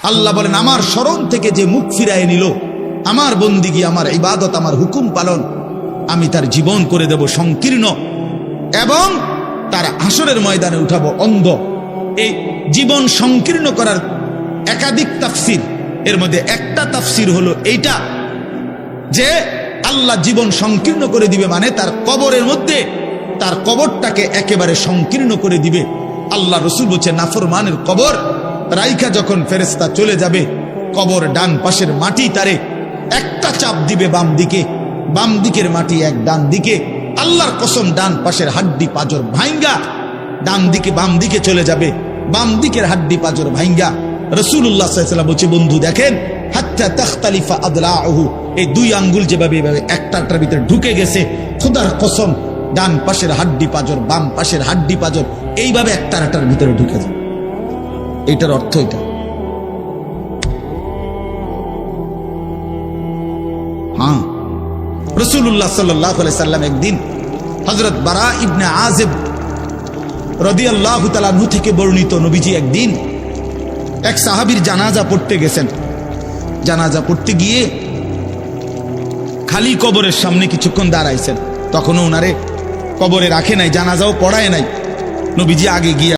আল্লাহ বলেন আমার স্মরণ থেকে যে মুখ ফিরায় নিল, আমার বন্দিগি, আমার ইবাদত, আমার হুকুম পালন, আমি তার জীবন করে দেব সংকীর্ণ এবং তার হাসরের ময়দানে উঠাবো অন্ধ। এই জীবন সংকীর্ণ করার একাধিক তাফসির, এর মধ্যে একটা তাফসির হলো এইটা যে আল্লাহ জীবন সংকীর্ণ করে দিবে মানে তার কবরের মধ্যে তার কবরটাকে একেবারে সংকীর্ণ করে দিবে। আল্লাহ রসুল বলছে নাফরমানের কবর রাইখা যখন ফেরেশতা চলে যাবে, কবর ডান পাশের মাটি তারে একটা চাপ দিবে বাম দিকে, বাম দিকের মাটি এক ডান দিকে, আল্লাহর কসম ডান পাশের হাড্ডি পাজর ভাঙ্গা ডান দিকে বাম দিকে চলে যাবে, বাম দিকের হাড্ডি পাজর ভাঙ্গা। রাসূলুল্লাহ সাল্লাল্লাহু আলাইহি ওয়াসাল্লাম বলছে বন্ধু দেখেন হাত্তা তাখতালিফা আদলাউহু, এই দুই আঙ্গুল যেভাবে এভাবে একটার ভিতরে ঢুকে গেছে, খোদার কসম ডান পাশের হাড্ডি পাজর বাম পাশের হাড্ডি পাজর এইভাবে একটার ভিতরে ঢুকে যায়। এটার অর্থ এটা। হ্যাঁ, রাসূলুল্লাহ সাল্লাল্লাহু আলাইহি ওয়াসাল্লাম একদিন হযরত বারা ইবনে আযিব রাদিয়াল্লাহু তাআলা আনহু থেকে বর্ণিত, নবীজি একদিন এক সাহাবীর জানাজা পড়তে গেছেন। জানাজা পড়তে গিয়ে খালি কবরের সামনে কিছুক্ষণ দাঁড়াইছেন, তখনও ওনারে কবরে রাখে নাই, জানাজাও পড়ায় নাই। নবীজি আগে গিয়ে